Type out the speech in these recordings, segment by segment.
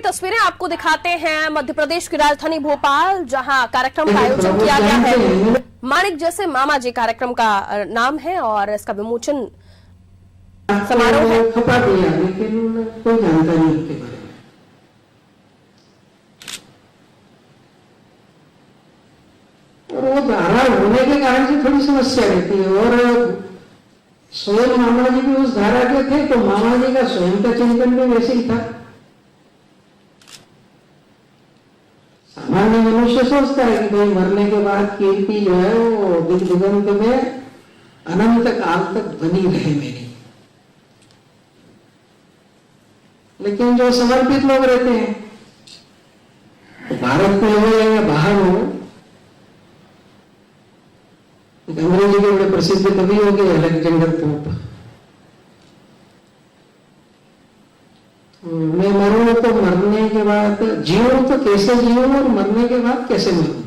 तस्वीरें आपको दिखाते हैं मध्य प्रदेश की राजधानी भोपाल, जहां कार्यक्रम का आयोजन किया गया है। माणिक जैसे मामा जी कार्यक्रम का नाम है और इसका विमोचन समारोह है। खपा दिया, लेकिन कोई जानता नहीं उसके बारे में। और वो धारा होने के कारण से थोड़ी समस्या रहती है। और स्वयं मामा जी भी उस धारा के थे, तो मामा जी का स्वयं का चिंतन भी वैसे ही था। सामान्य मनुष्य सोचता है कि भाई मरने के बाद कीर्ति जो है वो दिग दिगंत में अनंत काल तक बनी रहे मेरी। लेकिन जो समर्पित लोग रहते हैं, तो भारत में हो या बाहर हो, अंग्रेजी के बड़े प्रसिद्ध कवि हो गए अलेक्जेंडर पोप। मैं मरूं तो मरने के बाद जीऊं तो कैसे जीऊं और मरने के बाद कैसे मरूं।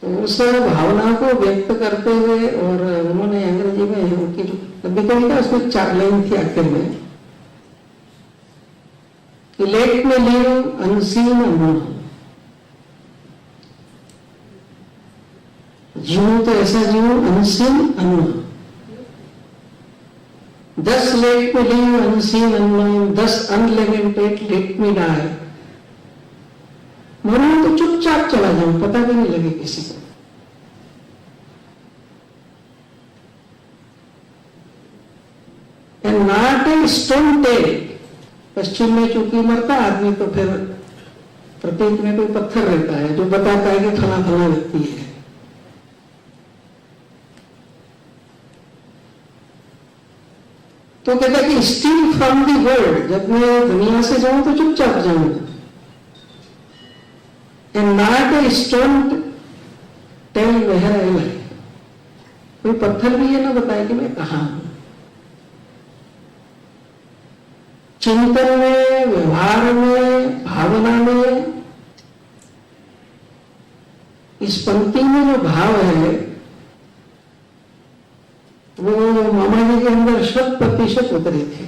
तो उस भावना को व्यक्त करते हुए और उन्होंने अंग्रेजी में उनकी कभी कविता उसमें 4 लाइन थी आखिर में कि late me live unseen unknown. जीऊं तो ऐसा जीऊं unseen unknown. 10 let me live unseen unknown, 10 unlimited let me die. मरूं तो चुपचाप चला जाऊं, पता भी नहीं लगे किसी को। And not a stone tell. पश्चिम में चूंकि मरता आदमी तो फिर प्रतीक में कोई पत्थर रहता है जो बताता है कि फला फला व्यक्ति है। तो कहता है कि स्टील फ्रॉम दी वर्ल्ड, जब मैं दुनिया से जाऊं तो चुपचाप जाऊंगा। And not a stone tell where I lie. कोई पत्थर भी ये ना बताए कि मैं कहां हूं। चिंतन में, व्यवहार में, भावना में, इस पंक्ति में जो भाव है वो मामा जी के अंदर 100% उतरे थे।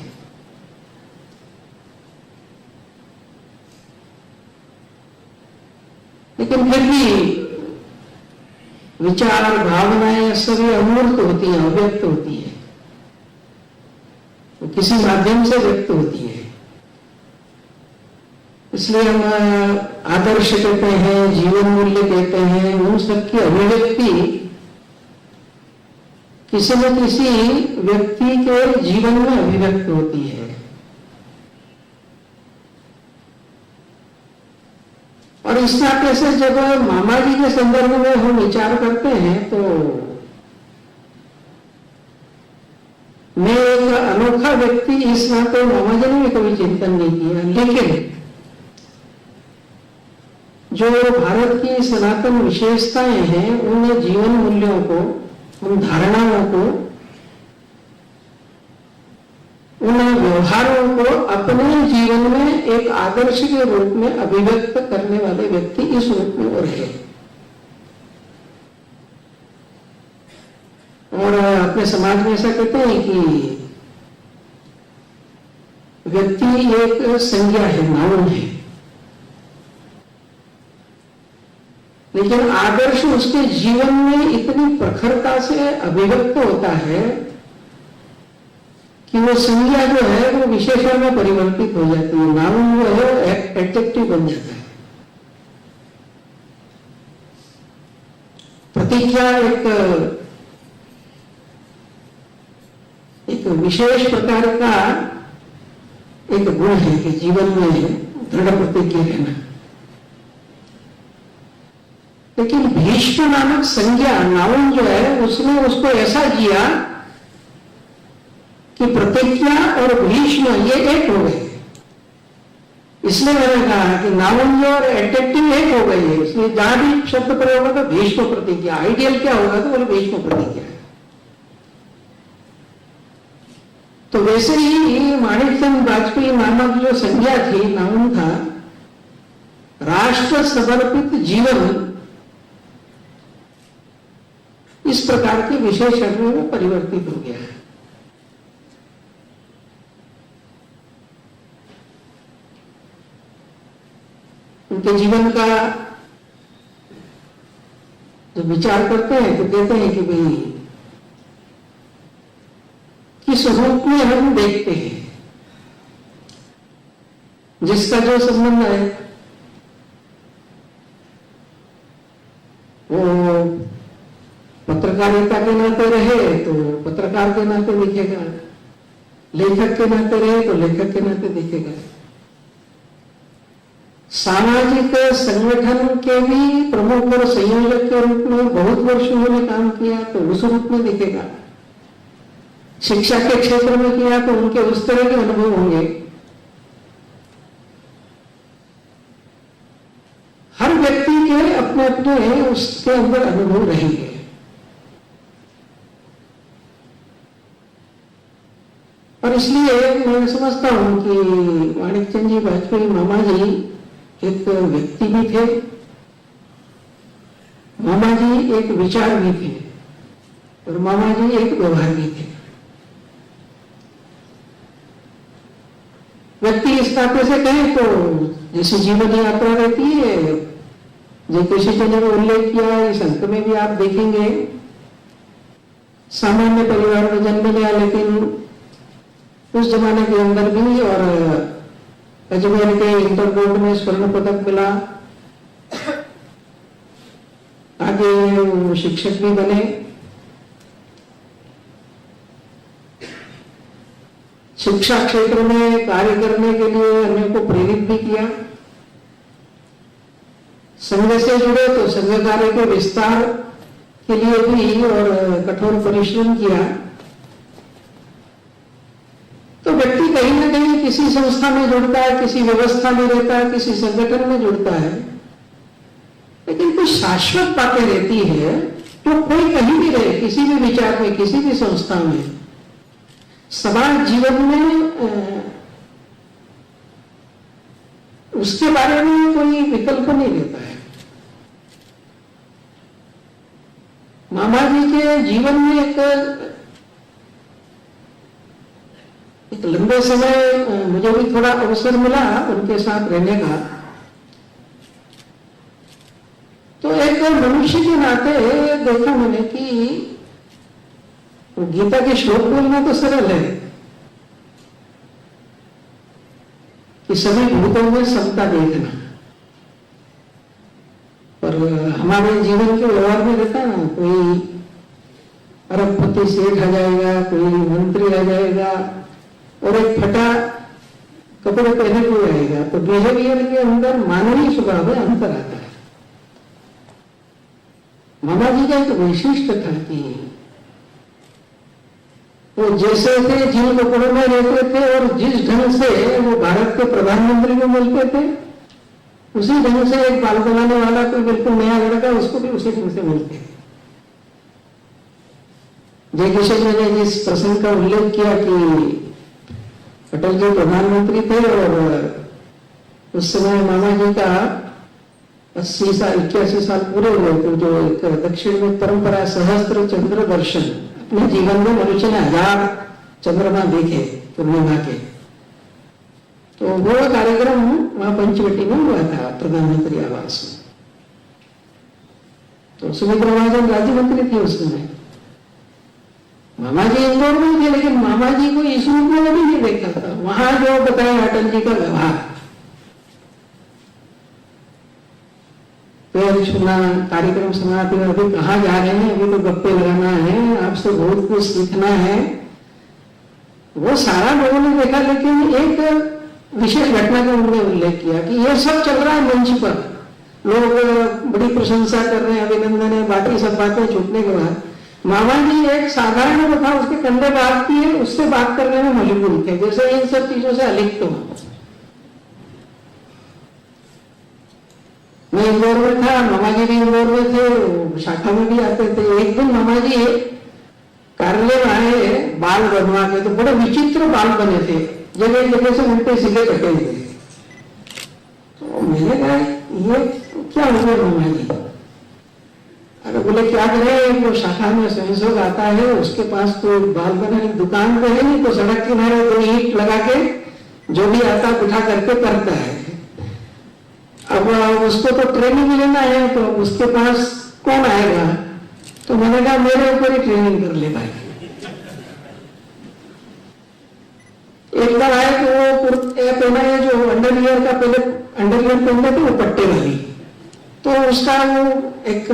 लेकिन फिर भी विचार, भावनाएं सभी अमूर्त होती हैं, अव्यक्त होती है, वो किसी माध्यम से व्यक्त होती है। इसलिए हम आदर्श कहते हैं, जीवन मूल्य कहते हैं, उन सबकी अभिव्यक्ति किसी न किसी व्यक्ति के जीवन में अभिव्यक्त होती है। और इस नाते से जब मामा जी के संदर्भ में हम विचार करते हैं तो मैं एक अनोखा व्यक्ति इस नाते मामा जी ने भी कभी चिंतन नहीं किया। लेकिन जो भारत की सनातन विशेषताएं हैं, उन जीवन मूल्यों को, उन धारणाओं को, उन व्यवहारों को अपने जीवन में एक आदर्श के रूप में अभिव्यक्त करने वाले व्यक्ति इस रूप में वो रहे। और अपने समाज में ऐसा कहते हैं कि व्यक्ति एक संज्ञा है, नाउन है, लेकिन आदर्श उसके जीवन में इतनी प्रखरता से अभिव्यक्त होता है कि वो संज्ञा जो है वो विशेषण में परिवर्तित हो जाती है। नाउन जो है एडजेक्टिव बन जाता है। प्रतिज्ञा एक विशेष प्रकार का एक गुण है कि जीवन में दृढ़ प्रतिज्ञा रहना। लेकिन भीष्म नामक संज्ञा, नाउन जो है, उसने उसको ऐसा किया कि प्रतिज्ञा और भीष्म ये एक हो गए। इसलिए मैंने कहा कि नाउन और एडजेक्टिव एक हो गई है। इसलिए जहां भी शब्द प्रयोग होगा भीष्म प्रतिज्ञा, आइडियल क्या होगा तो बोले भीष्म प्रतिज्ञा है। तो वैसे ही माणिक चंद वाजपेयी नामक जो संज्ञा थी, नाउन था, राष्ट्र समर्पित जीवन, इस प्रकार के विशेषण में परिवर्तित हो गया है। उनके जीवन का जो विचार करते हैं तो कहते हैं कि भाई किस रूप में हम देखते हैं, जिसका जो संबंध है वो पत्रकारिता के नाते रहे तो पत्रकार के नाते दिखेगा, लेखक के नाते रहे तो लेखक के नाते दिखेगा, सामाजिक संगठन के भी प्रमुख और संयोजक के रूप में बहुत वर्ष उन्होंने काम किया तो उस रूप में दिखेगा, शिक्षा के क्षेत्र में किया तो उनके उस तरह के अनुभव होंगे। हर व्यक्ति के अपने अपने उसके अंदर अनुभव रहेंगे। और इसलिए मैं समझता हूं कि माणिकचंद जी वाजपेयी मामा जी एक व्यक्ति भी थे, मामा जी एक विचार भी थे और मामा जी एक व्यवहार भी थे। व्यक्ति इस नाते से कहें तो जैसे जीवन यात्रा रहती है, जो किसी ने उल्लेख किया इस अंक में भी आप देखेंगे, सामान्य परिवार में जन्म लिया लेकिन उस जमाने के अंदर भी और अजमेर के इंटर बोर्ड में स्वर्ण पदक मिला, आगे वो शिक्षक भी बने, शिक्षा क्षेत्र में कार्य करने के लिए अन्य को प्रेरित भी किया, संघ से जुड़े तो संघ कार्य के विस्तार के लिए भी और कठोर परिश्रम किया। तो व्यक्ति कहीं ना कहीं किसी संस्था में जुड़ता है, किसी व्यवस्था में रहता है, किसी संगठन में जुड़ता है, लेकिन कुछ शाश्वत बातें रहती है तो कोई कहीं भी रहे, किसी भी विचार में, किसी भी संस्था में, समाज जीवन में उसके बारे में कोई विकल्प नहीं रहता है। मामा जी के जीवन में एक लंबे समय मुझे भी थोड़ा अवसर मिला उनके साथ रहने का, तो एक मनुष्य के नाते देखा मैंने कि गीता के श्लोक बोलना तो सरल है कि सभी भूतों में समता देखना, पर हमारे जीवन के व्यवहार में रहता है ना, कोई अरबपति सेठ आ जाएगा, कोई मंत्री आ जाएगा और एक फटा कपड़े पहने हुए आएगा, तो बिहेवियर के अंदर मानवीय स्वभाव में अंतर आता है। मामा जी का एक वैशिष्ट था कि वो जैसे थे, जिन कपड़ों में रहते थे और जिस ढंग से वो भारत के प्रधानमंत्री को मिलते थे, उसी ढंग से एक बाल बनाने वाला कोई बिल्कुल नया लड़का उसको भी उसी ढंग से मिलते। जय किशन ने जिस प्रसंग का उल्लेख किया कि अटल जी प्रधानमंत्री थे और उस समय मामा जी का 80 साल 81 साल पूरे हुए थे, जो एक दक्षिण में परंपरा सहस्त्र चंद्र दर्शन, अपने जीवन में मनुष्य ने 1000 चंद्रमा देखे पूर्णिमा के, तो वो कार्यक्रम वहां पंचवटी में हुआ था प्रधानमंत्री आवास में। तो सुमित्रा महाजन राज्य मंत्री थी उस समय, मामा जी इंदौर में थे लेकिन मामा जी को इस रूप में भी नहीं देखा था। वहां जो बताया अटल जी का व्यवहार, पैर छूना, कार्यक्रम समाप्ति में अभी कहाँ जा रहे हैं, अभी तो गप्पे लगाना है, आपसे बहुत कुछ सीखना है, वो सारा लोगों ने देखा। लेकिन एक विशेष घटना का उन्होंने उल्लेख किया कि ये सब चल रहा है मंच पर, लोग बड़ी प्रशंसा कर रहे हैं, अभिनंदन है, बाकी सब बातें छूटने के बाद मामा जी एक साधारण कथा उसके कंधे बात की है, उससे बात करने में मजबूर थे, जैसे इन सब चीजों से अलिप्त हो। मैं इंदौर में था, मामा जी भी इंदौर में थे, शाखा में भी आते थे। एक दिन मामा जी कार्यालय में आए बाल बनवा के, तो बड़े विचित्र बाल बने थे, जगह जगह से उल्टे सीधे कटे थे। तो मैंने कहा ये क्या हुआ मामा जी? अरे बोले क्या करें, वो शाखा में स्वयंसेवक आता है, उसके पास तो बाल बनाने की दुकान तो है नहीं, तो सड़क किनारे 2 ईंट लगा के जो भी आता उठा करके करता है। अब उसको तो ट्रेनिंग लेना है, तो उसके पास कौन आएगा? तो मैंने कहा मेरे ऊपर ही ट्रेनिंग कर ले भाई। एक बार आया तो वो पहना है जो अंडरवियर का, पहले अंडरवियर पहनते थे वो पट्टे वाली, तो उसका वो एक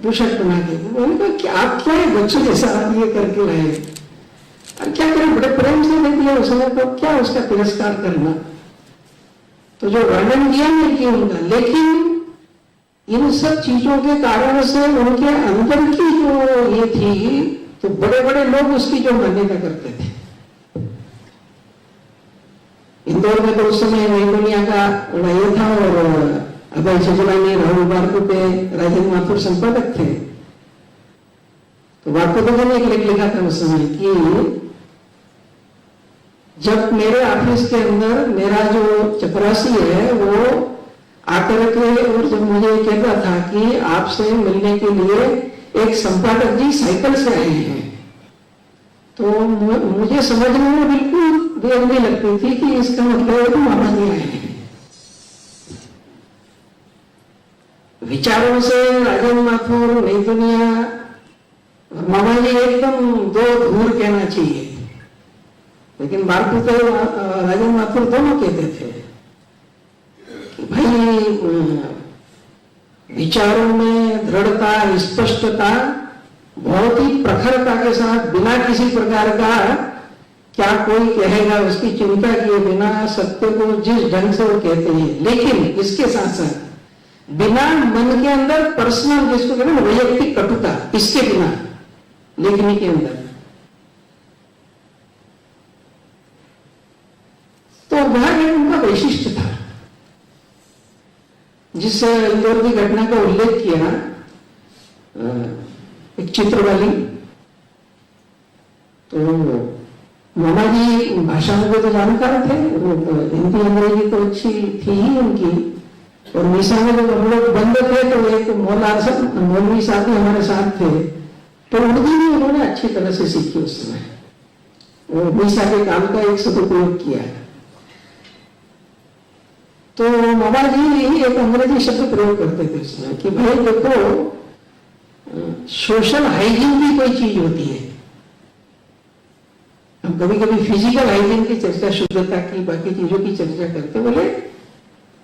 बुशर्ट बना के, मैंने कहा कि आप क्या है बच्चों जैसा ये करके लाए, और क्या करें, बड़े प्रेम से दे दिया उसने, तो क्या उसका तिरस्कार करना। तो जो वर्णन किया नहीं किया उनका, लेकिन इन सब चीजों के कारण से उनके अंदर की जो ये थी, तो बड़े बड़े लोग उसकी जो मान्यता करते थे। इंदौर में तो उस समय नई दुनिया का ये था, और अभय सजलानी, राहुल बारकुटे, राजेंद्र माथुर संपादक थे। तो बारकुटे ने एक लेख लिखा था उस समय कि जब मेरे ऑफिस के अंदर मेरा जो चपरासी है वो आकर के और जब मुझे कहता था कि आपसे मिलने के लिए एक संपादक जी साइकिल से आए हैं, तो मुझे समझने में बिल्कुल देर नहीं लगती थी कि इसका मतलब है कि मामा जी आए हैं। विचारों से राजेंद्र माथुर, नई दुनिया और मामा जी एकदम दो धूर कहना चाहिए, लेकिन बारकुटे राजेंद्र माथुर दोनों कहते थे कि भाई विचारों में दृढ़ता, स्पष्टता, बहुत ही प्रखरता के साथ, बिना किसी प्रकार का क्या कोई कहेगा उसकी चिंता किए बिना सत्य को जिस ढंग से वो कहते हैं, लेकिन इसके साथ साथ बिना मन के अंदर पर्सनल, जिसको कहते हैं वैयक्तिक कटुता, इसके बिना लेखनी के अंदर, तो वह एक उनका वैशिष्ट्य था। जिस इंदौर की घटना का उल्लेख किया, एक चित्र वाली, तो मामा जी भाषा में तो जानकार थे, हिंदी अंग्रेजी तो अच्छी थी ही उनकी, और मीसा में जब हम लोग बंद थे तो एक मौलवी साहब हमारे साथ थे, तो उर्दू भी उन्होंने अच्छी तरह से सीखी उस समय, वो मीसा के काम का एक सदुपयोग किया है। तो मामा जी एक अंग्रेजी शब्द प्रयोग करते थे उसमें कि भाई देखो, सोशल हाइजीन भी कोई चीज होती है। हम कभी कभी फिजिकल हाइजीन की चर्चा, शुद्धता की, बाकी चीजों की चर्चा करते, बोले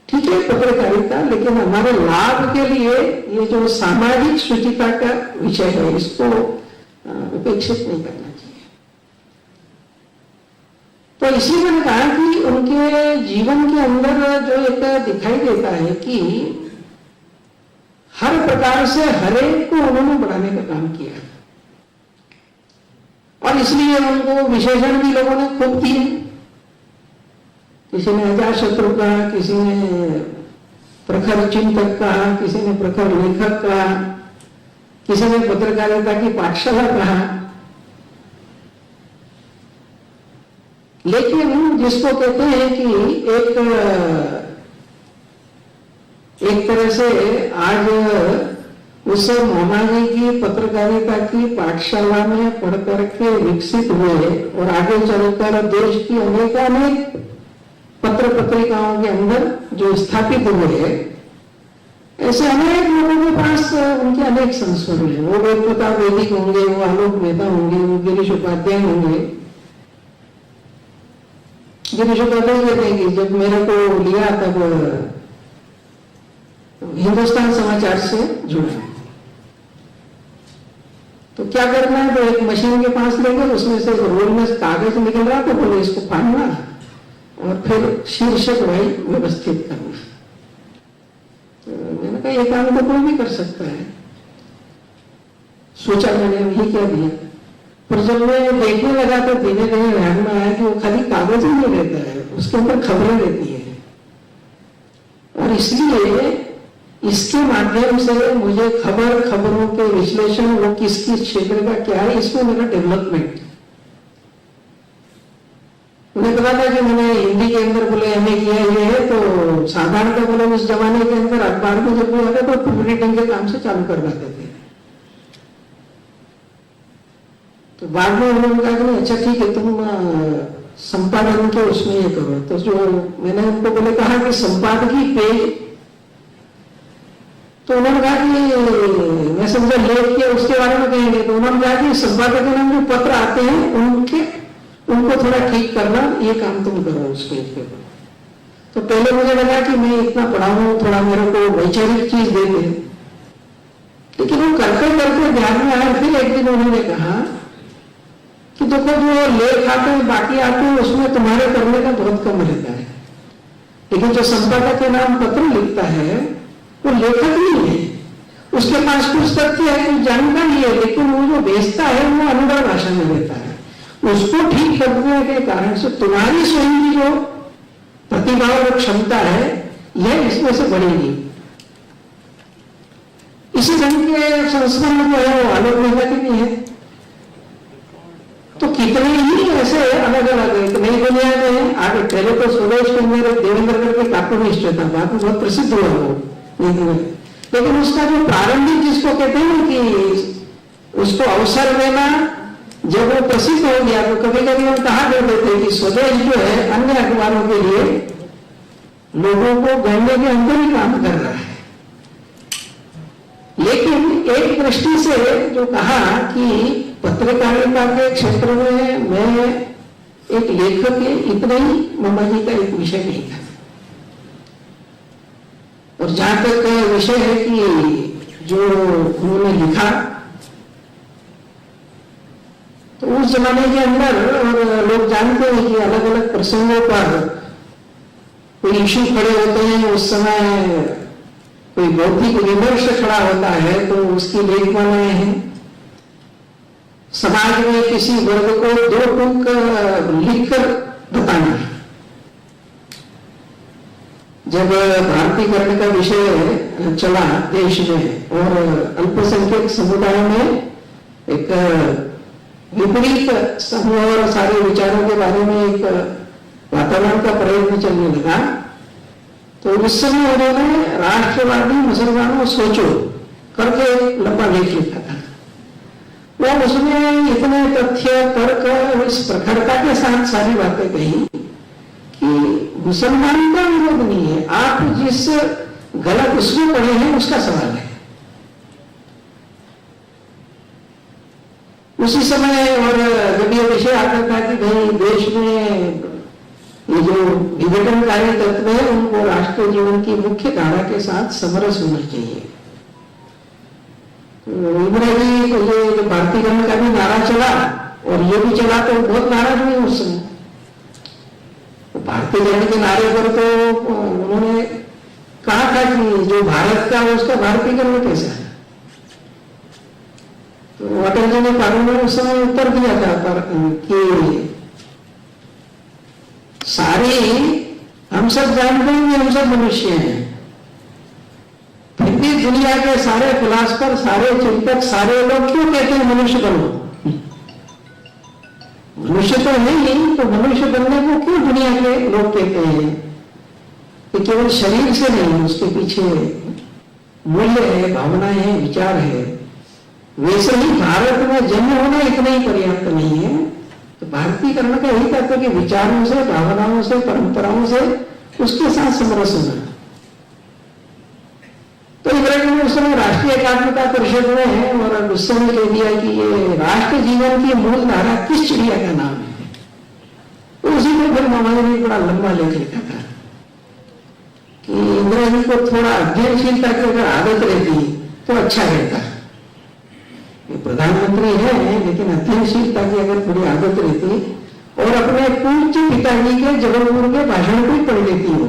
ठीक है पत्रकारिता, लेकिन हमारे लाभ के लिए ये जो सामाजिक शुचिता का विषय है इसको उपेक्षित नहीं करना चाहिए। तो इसलिए मैंने कहा कि उनके जीवन के अंदर जो एक दिखाई देता है कि हर प्रकार से हरेक को उन्होंने बढ़ाने का काम किया, और इसलिए उनको विशेषण भी लोगों ने खूब दिए। किसी ने अजात शत्रु कहा, किसी ने प्रखर चिंतक कहा, किसी ने प्रखर लेखक कहा, किसी ने पत्रकारिता की पाठशाला कहा। लेकिन जिसको कहते हैं कि एक तरह से आज उस मामा जी की पत्रकारिता की पाठशाला में पढ़ करके विकसित हुए और आगे चलकर देश की अनेक पत्र पत्रिकाओं के अंदर जो स्थापित हुए, ऐसे अनेक लोगों के पास उनके अनेक संस्मरण हैं। वो वेद प्रताप वैदिक होंगे, वो आलोक मेहता होंगे, वो गिरीश उपाध्याय होंगे। गिरीश उपाध्याय कहते हैं कि जब मेरे को लिया तब हिंदुस्तान समाचार से जुड़ा, तो क्या करना है, तो एक मशीन के पास लेंगे, उसमें से रोल में कागज निकल रहा, तो बोले इसको फाड़ना और फिर शीर्षक भाई व्यवस्थित करना। तो मैंने कहा ये काम तो कोई भी कर सकता है, सोचा मैंने यही क्या दिया। पर जब मैं देखने लगा तो धीरे धीरे ध्यान में आया कि वो खाली कागज ही नहीं रहता है, उसके अंदर खबरें रहती है, और इसलिए इसके माध्यम से मुझे खबरों के विश्लेषण, वो किस क्षेत्र का क्या है, इसमें मेरा डेवलपमेंट। उन्हें पता था कि मैंने हिंदी के अंदर बोले एमए किया ये है, तो साधारणतः बोले उस जमाने के अंदर अखबार में जब भी आता तो प्रूफ रीडिंग के काम से चालू करवाते थे। तो बाद में उन्होंने कहा कि अच्छा ठीक है, तुम संपादन के उसमें ये करो। तो जो मैंने उनको बोले कहा कि संपादकीय पेज तो उन्होंने कहा कि मैं समझा लेख के उसके बारे में कहेंगे, तो उन्होंने कहा कि संपादक के नाम जो पत्र आते हैं उनको थोड़ा ठीक करना, ये काम तुम करो उस पेज पे। तो पहले मुझे लगा कि मैं इतना पढ़ा हूं, थोड़ा मेरे को वैचारिक चीज दे दे, लेकिन वो करते करते ध्यान में आया। फिर एक दिन उन्होंने कहा कि देखो जो लेख आते हैं बाकी आते हैं उसमें तुम्हारे करने का बहुत कम रहता है, लेकिन जो संपादक के नाम पत्र लिखता है वो लेखक नहीं है, उसके पास कुछ तथ्य है, कुछ जानकारी है, लेकिन वो जो भेजता है वो अनुवाद भाषा में देता है। उसको ठीक करने के कारण से तुम्हारी स्वयं की जो प्रतिभा और क्षमता है यह इसमें से बढ़ेगी। इसी ढंग के संस्करण जो है वो आलोक मेहता की भी है। तो कितने ही ऐसे अलग अलग नई दुनिया में आगे पहले तो स्वदेश के अंदर देवेंद्र करके कार्टूनिस्ट था, बाद में बहुत प्रसिद्ध हुआ वो, लेकिन उसका जो प्रारंभिक जिसको कहते हैं कि उसको अवसर देना, जब वो प्रसिद्ध हो गया तो कभी कभी हम कहा करते थे कि स्वदेश जो है अन्य अखबारों के लिए लोगों को गढ़ने के अंदर ही काम कर रहा है। लेकिन एक दृष्टि से जो कहा कि पत्रकारिता के क्षेत्र में मैं एक लेखक है, इतना ही मामा जी का एक विषय नहीं था। और जहां तक विषय है कि जो उन्होंने लिखा, तो उस जमाने के अंदर, और लोग जानते हैं कि अलग अलग प्रसंगों पर कोई इश्यू खड़े होते हैं, उस समय कोई बौद्धिक विमर्श खड़ा होता है तो उसकी लेखमालाएं हैं। समाज में किसी वर्ग को दो टूक लिखकर बताना। जब भारतीयकरण का विषय चला देश में और अल्पसंख्यक समुदाय में एक विपरीत समूह और सारे विचारों के बारे में एक वातावरण का प्रयत्न चलने लगा, तो उस समय उन्होंने राष्ट्रवादी मुसलमानों सोचो करके एक लंबा लेख लिखा था। वो उसमें इतने तथ्य तर्क इस प्रखरता के साथ सारी बातें कही कि मुसलमान का विरोध नहीं है, आप जिस गलत उसमें पड़े हैं उसका सवाल है। उसी समय और जब ये विषय आता था कि भाई देश में ये जो विघटनकारी तत्व है उनको राष्ट्रीय जीवन की मुख्य धारा के साथ समरस होना चाहिए। इंदिरा जी को ये भारतीयकरण का भी नारा चला और ये भी चला, तो बहुत नाराज हुए उस समय। तो भारतीयकरण के नारे पर तो उन्होंने कहा था कि जो भारत का उसका भारतीयकरण कैसा है। तो अटल जी ने कानून में उस समय उत्तर दिया था पर कि सारी हम सब जानते हैं हम सब मनुष्य हैं, फिर भी दुनिया के सारे फिलासफर, सारे चिंतक, सारे लोग क्यों कहते हैं मनुष्य बनो? मनुष्य तो है ही, तो मनुष्य बनने को क्यों दुनिया के लोग कहते हैं? कि केवल शरीर से नहीं, उसके पीछे मूल्य है, भावनाएं हैं, विचार है। वैसे ही भारत में जन्म होना इतना ही पर्याप्त नहीं है। तो भारतीयकरण का यही तात्पर्य कि विचारों से, भावनाओं से, परंपराओं से उसके साथ समरस होना। तो इब्राहिम ने उस समय राष्ट्रीय एकात्मता परिषद में है और उस समय कह दिया कि ये राष्ट्र जीवन की मूल धारा किस चिड़िया का नाम है। तो उसी में फिर मामा ने बड़ा लंबा लेख लिखा था कि इंदिरा जी को थोड़ा अध्ययनशीलता की अगर आदत रहती तो अच्छा रहता। प्रधानमंत्री है लेकिन अध्ययनशीलता की अगर थोड़ी आदत रहती और अपने पूज्य पिताजी के जबलपुर के भाषण को ही पढ़ लेती हो,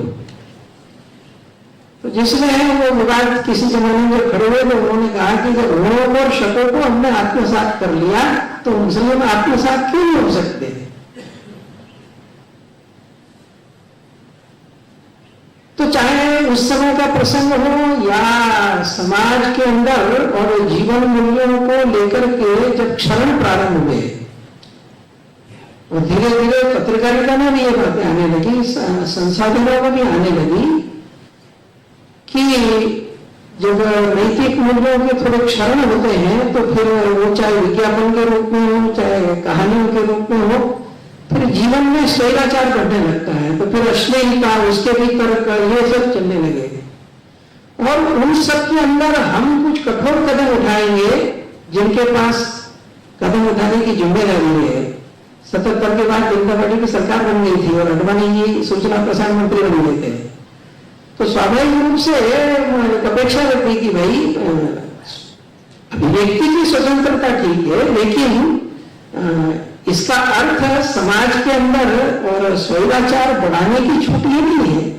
तो जिसमें वो विवाद किसी जमाने में खड़े हुए तो उन्होंने कहा कि जब रोम और शकों को हमने आत्मसात कर लिया तो मुसलमान आत्मसात क्यों नहीं हो सकते? तो चाहे उस समय का प्रसंग हो या समाज के अंदर और जीवन मूल्यों को लेकर के जब क्षरण प्रारंभ हुए और धीरे धीरे पत्रकारिता में भी ये बातें आने लगी, संसाधनों में भी आने लगी कि जब नैतिक मूल्यों के थोड़े क्षरण होते हैं तो फिर वो चाहे विज्ञापन के रूप में हो चाहे कहानियों के रूप में हो, फिर जीवन में स्वैराचार बढ़ने लगता है। तो फिर अश्लीलता, उसके भी तर्क, ये सब चलने लगे और उन सब के अंदर हम कुछ कठोर कदम उठाएंगे जिनके पास कदम उठाने की जिम्मेदारी है। 77 के बाद जनता पार्टी की सरकार बन गई थी और अडवाणी जी सूचना प्रसारण मंत्री बन गए थे, तो स्वाभाविक रूप से एक अपेक्षा रहती कि भाई अभिव्यक्ति की स्वतंत्रता ठीक है, लेकिन इसका अर्थ समाज के अंदर और स्वैराचार बढ़ाने की छूट ये नहीं है।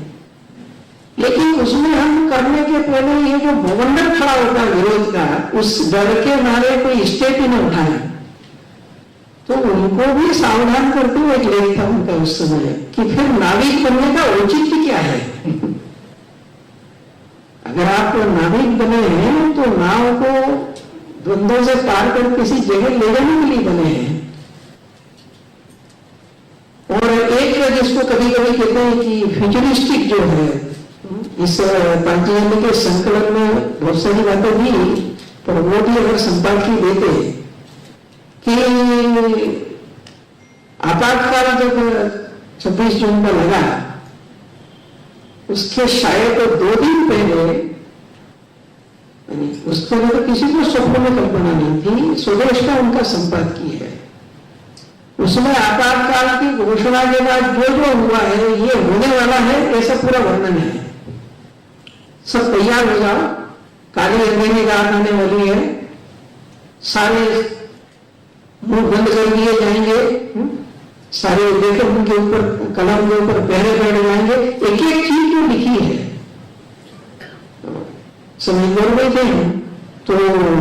लेकिन उसमें हम करने के पहले ये जो भवंडर खड़ा होता है विरोध का, उस डर के मारे कोई स्टेप ही न उठाए, तो उनको भी सावधान करते हुए एक लेख था उनका उस समय कि फिर नाविक बनने का औचित्य क्या है। अगर आप नाविक बने हैं तो नाव को द्वंद्वों से पार कर किसी जगह ले जाने के लिए बने हैं। और एक जिसको कभी कभी कहते हैं कि फ्यूचरिस्टिक जो है, इस पांचजन्य के संकलन में बहुत सारी बातें थी, पर वो भी अगर संपादकीय देते कि आपातकाल जब 26 जून का लगा, उसके शायद 2 दिन पहले, उस समय तो किसी को स्वप्न में कल्पना नहीं थी, स्वदेश का उनका संपादकीय है। उसमें आपातकाल की घोषणा के बाद जो जो हुआ है, ये होने वाला है, ऐसा पूरा वर्णन है। सब तैयार हो जाओ, काली अंधेरी रात आने वाली है, सारे मुंह बंद कर दिए जाएंगे, सारे लेखक के ऊपर कलम के ऊपर पहरे बैठ जाएंगे, एक एक चीज जो लिखी है समझ में थे। तो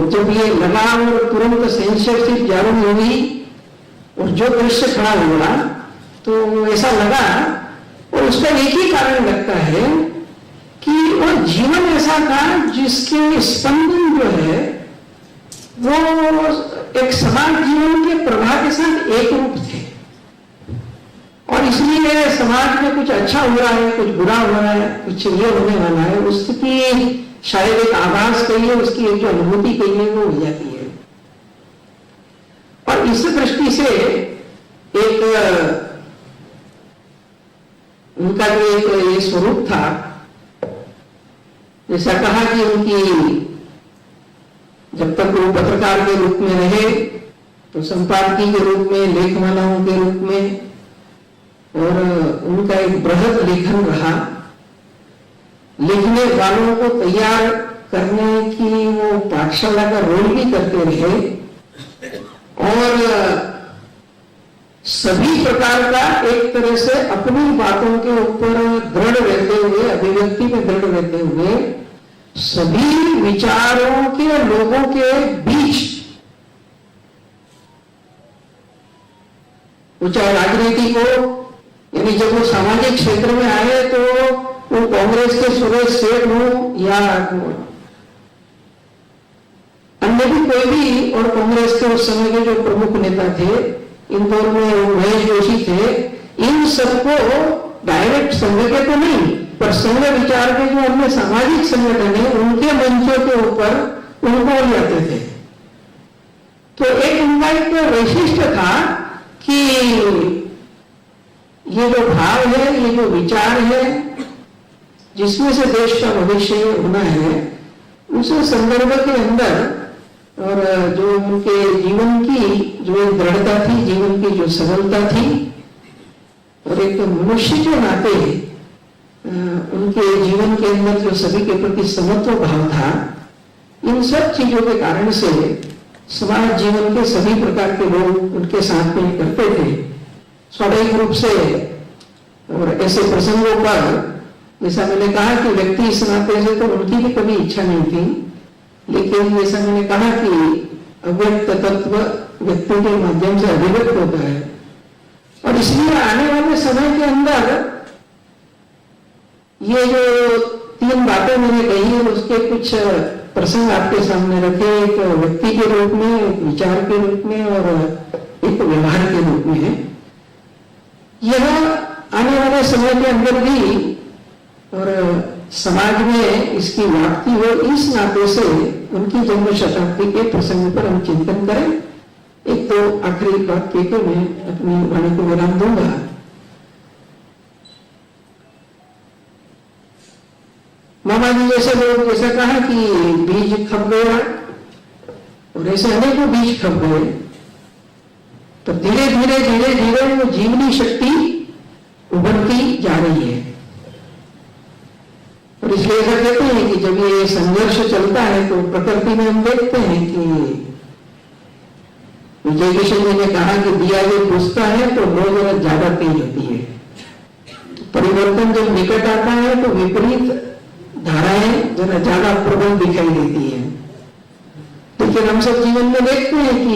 जब ये लगा और तुरंत सेंसरशिप जारी हुई और जो दृश्य खड़ा हुआ, तो ऐसा लगा, और उसका एक ही कारण लगता है कि वो जीवन ऐसा था जिसके स्पंदन जो है वो एक समाज जीवन के प्रवाह के साथ एक रूप थे। और इसलिए समाज में कुछ अच्छा हो रहा है, कुछ बुरा हो रहा है, कुछ ये होने वाला है, उसकी शायद एक आभास कहिए, उसकी एक जो अनुभूति कहिए, वो हो जाती है। और इस दृष्टि से एक उनका जो एक ये स्वरूप था, जैसा कहा कि उनकी जब तक वो पत्रकार के रूप में रहे तो संपादकीय के रूप में, लेखमालाओं के रूप में, और उनका एक बृहद लेखन रहा। लिखने वालों को तैयार करने की वो पाठशाला का रोल भी करते रहे, और सभी प्रकार का एक तरह से अपनी बातों के ऊपर दृढ़ रहते हुए, अभिव्यक्ति में दृढ़ रहते हुए, सभी विचारों के लोगों के बीच, वो चाहे राजनीति को, यानी जब वो सामाजिक क्षेत्र में आए तो वो कांग्रेस के सुरेश सेठ हो या अन्य भी कोई भी, और कांग्रेस के उस समय के जो प्रमुख नेता थे, इंदौर में महेश जोशी थे, इन सबको डायरेक्ट संघ के तो नहीं, पर संघ विचार के जो अन्य सामाजिक संगठन है, उनके मंचों के ऊपर उनको ले जाते थे। तो एक उनका एक वैशिष्ट्य था कि ये जो भाव है, ये जो विचार है, जिसमें से देश का भविष्य होना है, उस संदर्भ के अंदर और जो उनके जीवन की जो दृढ़ता थी, जीवन की जो सरलता थी, और एक मनुष्य के नाते उनके जीवन के अंदर जो सभी के प्रति समत्व भाव था, इन सब चीजों के कारण से समाज जीवन के सभी प्रकार के लोग उनके साथ में करते थे। स्वाभाविक रूप से, और ऐसे प्रसंगों पर जैसा मैंने कहा कि व्यक्ति इस नाते से तो उनकी भी कभी इच्छा नहीं थी, लेकिन जैसा मैंने कहा कि अव्यक्त तत्व व्यक्ति के माध्यम से अभिव्यक्त होता है, और इसलिए आने वाले समय के अंदर ये जो 3 बातें मैंने कही है, उसके कुछ प्रसंग आपके सामने रखे, एक व्यक्ति के रूप में, एक विचार के रूप में, और एक व्यवहार के रूप में। यह आने वाले समय के अंदर भी और समाज में इसकी व्याप्ति हो, इस नाते से उनकी जन्म शताब्दी के प्रसंग पर हम चिंतन करें। एक तो आखिरी बात कहकर मैं अपनी वाणी को विराम दूंगा। मामा जी जैसे लोग जैसा कहा कि बीज खप गया, और ऐसे अनेकों बीज खप गए, तो धीरे धीरे धीरे धीरे वो जीवनी शक्ति उभरती जा रही है। और इसलिए ऐसा कहते हैं कि जब ये संघर्ष चलता है तो प्रकृति में हम देखते हैं कि विजय किशन जी ने कहा कि दिया जब बुझता है तो वो जरा ज्यादा तेज होती है। तो परिवर्तन जब निकट आता है तो विपरीत धाराएं जरा ज्यादा प्रबल दिखाई देती है। लेकिन हम सब जीवन में देखते हैं कि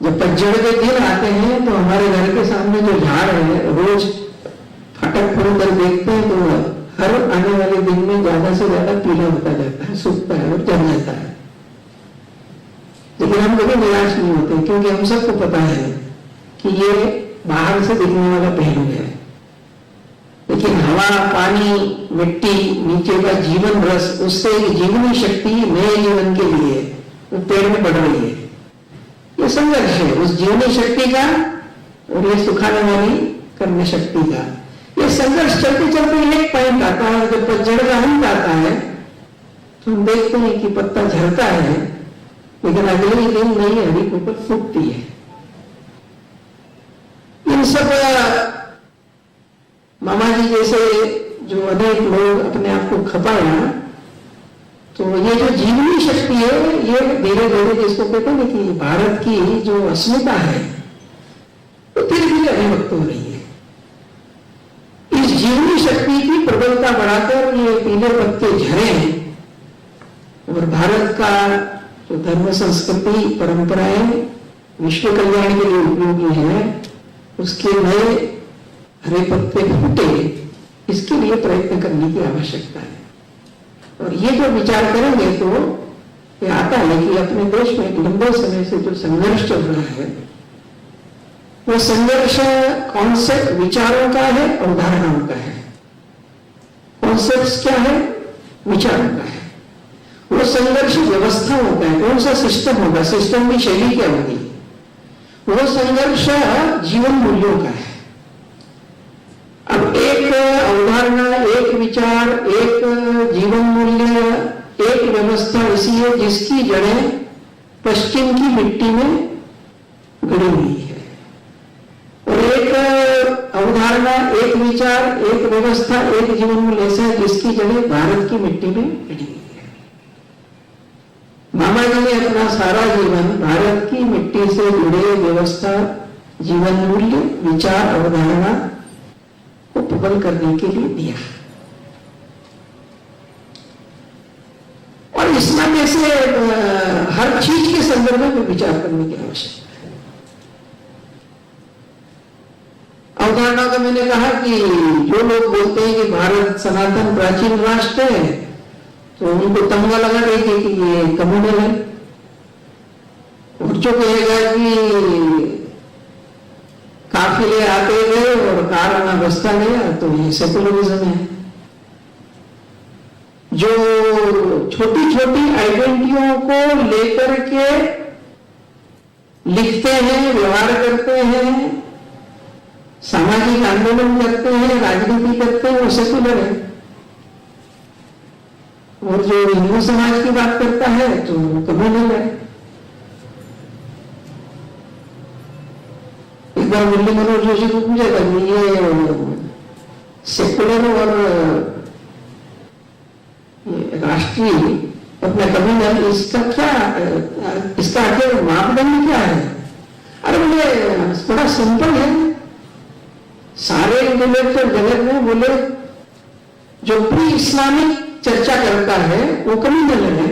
जब पतझड़ के दिन आते हैं तो हमारे घर के सामने जो झाड़ है रोज फटक खोलकर देखते हैं तो हर आने वाले दिन में ज्यादा से ज्यादा पीला होता जाता है, सूखता है और जल जाता है। लेकिन हम कभी निराश नहीं होते, क्योंकि हम सबको पता है कि ये बाहर से दिखने वाला पहलू है। लेकिन हवा, पानी, मिट्टी, नीचे का जीवन रस, उससे एक जीवनी शक्ति नए जीवन के लिए वो पेड़ में बढ़ रही है। ये संघर्ष है उस जीवनी शक्ति का और ये सुखाने वाली कर्म शक्ति का। ये संघर्ष चलते चलते एक पॉइंट आता है, जब पतझड़ का अंत आता है तो हम देखते हैं कि पत्ता झड़ता है, लेकिन अगले ही दिन नई हरी ऊपर फूटती है। इन सब मामा जी जैसे जो अनेक लोग अपने आप को खपाया, तो ये जो जीवनी शक्ति है ये धीरे धीरे जिसको कहते हैं कि भारत की जो अस्मिता है वो धीरे धीरे अभिव्यक्त हो रही है। इस जीवनी शक्ति की प्रबलता बढ़ाकर ये पीले पत्ते झरे और भारत का जो धर्म, संस्कृति, परंपराएं विश्व कल्याण के लिए उपयोगी है, उसके नए हरे पत्ते फूटे, इसके लिए प्रयत्न करने की आवश्यकता है। और ये जो विचार करेंगे तो ये आता है कि अपने देश में एक लंबे समय से जो संघर्ष चल रहा है वो संघर्ष कॉन्सेप्ट विचारों का है, अवधारणाओं का है। कॉन्सेप्ट क्या है? विचारों का है। वो संघर्ष व्यवस्थाओं का है, कौन सा सिस्टम होगा, सिस्टम की शैली क्या होगी। वो संघर्ष जीवन मूल्यों का है। अब एक अवधारणा, एक विचार, एक जीवन मूल्य, एक व्यवस्था ऐसी है जिसकी जड़ें पश्चिम की मिट्टी में गड़ी हुई है, और एक अवधारणा, एक विचार, एक व्यवस्था, एक जीवन मूल्य ऐसा है जिसकी जड़ें भारत की मिट्टी में गड़ी हुई है। मामा जी ने अपना सारा जीवन भारत की मिट्टी से जुड़े व्यवस्था, जीवन मूल्य, विचार, अवधारणा को प्रबल करने के लिए दिया। और इसमें जैसे हर चीज के संदर्भ में विचार करने की आवश्यकता है। अवधारणा का मैंने कहा कि जो लोग बोलते हैं कि भारत सनातन प्राचीन राष्ट्र है, तो उनको तमगा लगा देगी कि ये कम्युनल है। और जो कहेगा कि काफिले आते गए और कारखाना बसता गया, तो ये सेकुलरिज्म है। जो छोटी छोटी आइडेंटिटियों को लेकर के लिखते हैं, व्यवहार करते हैं, सामाजिक आंदोलन करते हैं, राजनीति करते हैं, वो सेकुलर है। और जो हिंदू समाज की बात करता है तो कम्युनल है। एक बार मुरली मनोहर जोशी को पूछा था ये सेकुलर और राष्ट्रीय अपना कम्युनल, इसका क्या, इसका आखिर मापदंड क्या है? अरे बोले बड़ा सिंपल है, सारे इंटेलेक्चुअल जगत में बोले जो प्री इस्लामिक चर्चा करता है वो कम्युनल है,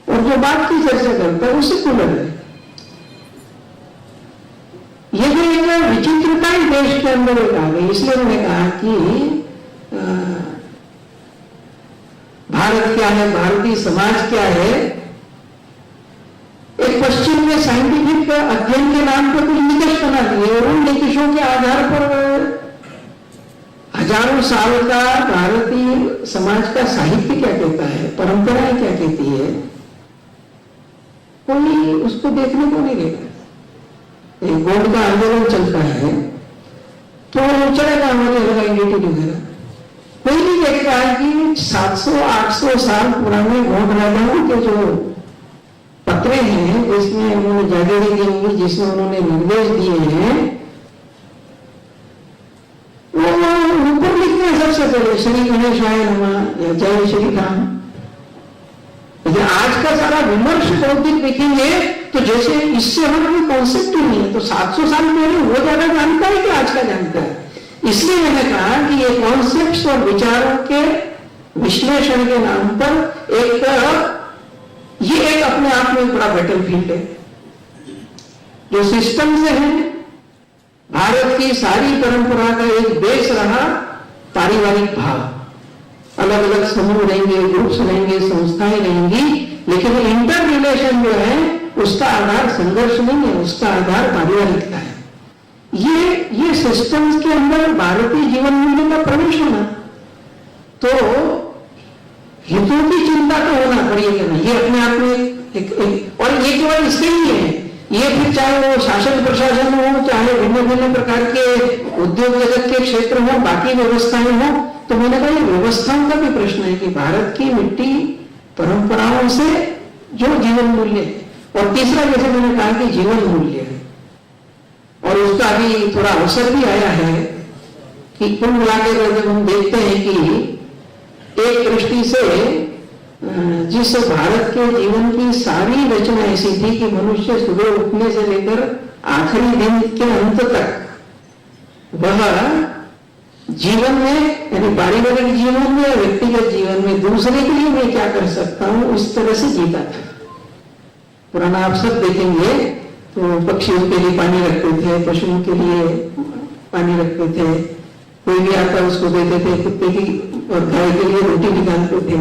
और जो बात की चर्चा करता है वो सेकुलर है। ये जो एक विचित्रता ही देश के अंदर एक आ गई। इसलिए मैंने कहा कि भारत क्या है, भारतीय समाज क्या है। एक पश्चिम में साइंटिफिक अध्ययन के नाम पर कुछ निकष बना दिए, और उन निकषों के आधार पर हजारों साल का भारतीय समाज का साहित्य क्या कहता है, परंपराएं क्या कहती है, कोई उसको देखने को नहीं देगा। एक गोंड का आंदोलन चलता है तो चलेगा हमारे आइडेंटिटी वगैरह, कोई भी देखता है कि 700-800 साल पुराने गौड़ राजाओं के जो पत्रे हैं, जिसमें उन्होंने जागीरें दी होंगी, जिसमें उन्होंने निर्देश दिए हैं, वो ऊपर लिखते हैं सबसे पहले श्री गणेशाय नमः या जय श्री राम। लेकिन आज का सारा विमर्श बौद्धिक देखेंगे तो जैसे इससे हमारा कॉन्सेप्ट ही नहीं है। तो 700 साल पहले वो ज्यादा जानता है कि आज का जानता है। इसलिए मैंने कहा कि ये कॉन्सेप्ट्स और विचारों के विश्लेषण के नाम पर ये एक अपने आप में बड़ा बैटलफील्ड है। जो सिस्टम से है, भारत की सारी परंपरा का एक बेस रहा पारिवारिक भाव। अलग अलग समूह रहेंगे, ग्रुप्स रहेंगे, संस्थाएं रहेंगी, लेकिन इंटर रिलेशन जो है उसका आधार संघर्ष नहीं है, उसका आधार पारिवारिकता है। ये सिस्टम्स के अंदर भारतीय जीवन मूल्य का प्रवेश होना, तो हितों की चिंता तो होना पड़ेगी ना। ये अपने आप में एक और ये केवल इसके ही है। ये फिर चाहे वो शासन प्रशासन हो, चाहे भिन्न भिन्न प्रकार के उद्योग जगत के क्षेत्र हो, बाकी व्यवस्थाएं हो, तो मैंने कहा ये व्यवस्थाओं का भी प्रश्न है कि भारत की मिट्टी परंपराओं से जो जीवन मूल्य है, और तीसरा जैसे मैंने कहा कि जीवन मूल्य है, और उसका अभी थोड़ा अवसर भी आया है कि कुल मिलाकर जब हम देखते हैं कि एक दृष्टि से जिस भारत के जीवन की सारी रचना ऐसी थी कि मनुष्य सुबह उठने से लेकर आखिरी दिन के अंत तक वह जीवन में, यानी पारिवारिक जीवन में या व्यक्तिगत जीवन में दूसरे के लिए मैं क्या कर सकता हूं, उस तरह से जीता था। पुराना आप सब देखेंगे तो पक्षियों के लिए पानी रखते थे, पशुओं के लिए पानी रखते थे, कोई भी आता उसको देते थे, कुत्ते की और गाय के लिए रोटी निकालते थे।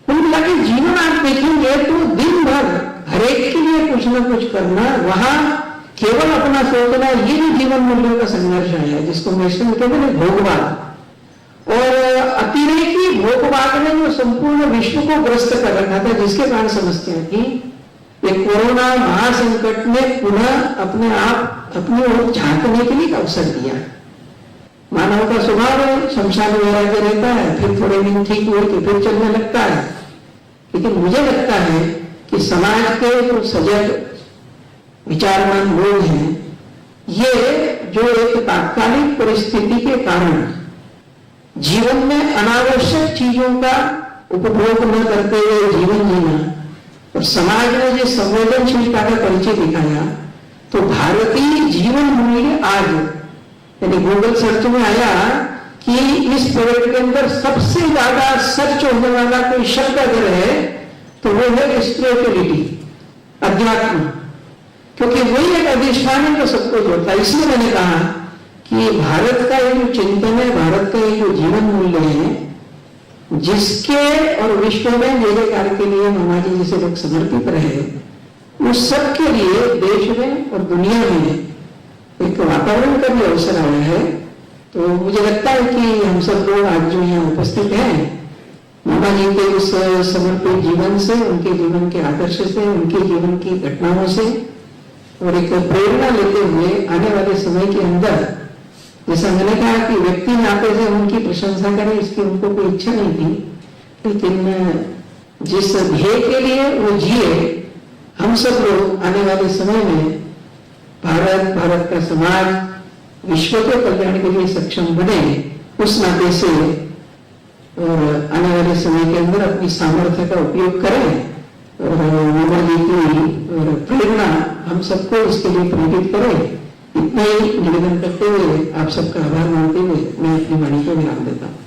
कुल मिला के जीवन आप देखेंगे तो दिन भर हर एक के लिए कुछ ना कुछ करना, वहां केवल अपना सोचना, ये भी जीवन मूल्यों का संघर्ष है, जिसको मैक्सिमम कहते हैं भोगवाद। और अतिरेकी भोगवाद ने जो संपूर्ण विश्व को ग्रस्त कर रखा था, जिसके कारण समस्या थी, ये कोरोना महासंकट ने पुनः अपने आप अपनी ओर झांकने के लिए अवसर दिया। मानव का स्वभाव है, शमशान वगैरह के रहता है, फिर थोड़े दिन ठीक हुए कि फिर चलने लगता है। लेकिन मुझे लगता है कि समाज के जो सजग विचारवान लोग हैं, ये जो एक तात्कालिक परिस्थिति के कारण जीवन में अनावश्यक चीजों का उपभोग न करते हुए जीवन जीना, और समाज ने जिस संवेदनशीलता का परिचय दिखाया, तो भारतीय जीवन मूल्य आज, यानी गूगल सर्च में आया कि इस पीरियड के अंदर सबसे ज्यादा सर्च होने वाला कोई शब्द अगर है तो वो है स्पिरिचुअलिटी, अध्यात्म, क्योंकि वही एक अधिष्ठान है जो सबको जोड़ता है। इसलिए मैंने कहा कि भारत का ये जो चिंतन है, भारत का ये जो जीवन मूल्य है, जिसके और विश्व में जय कार्य के लिए मामा जी जैसे लोग समर्पित रहे, उस सब के लिए देश में और दुनिया में एक वातावरण का भी अवसर आया है। तो मुझे लगता है कि हम सब लोग आज जो यहाँ उपस्थित हैं, मामा जी के उस समर्पित जीवन से, उनके जीवन के आदर्श से, उनके जीवन की घटनाओं से और एक प्रेरणा लेते हुए आने वाले समय के अंदर, जैसा मैंने कहा कि व्यक्ति नाते से उनकी प्रशंसा करें, इसकी उनको कोई इच्छा नहीं थी, लेकिन जिस ध्येय के लिए वो जिए, हम सब लोग आने वाले समय में भारत का समाज विश्व के कल्याण के लिए सक्षम बने, उस नाते से और आने वाले समय के अंदर अपनी सामर्थ्य का उपयोग करें और मामा जी की प्रेरणा हम सबको इसके लिए प्रेरित करें। इतना ही निवेदन करते हुए आप सबका आभार मानते हुए मैं अपनी वाणी को विराम देता हूं।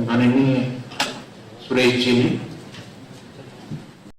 माननीय सुरेश जी ने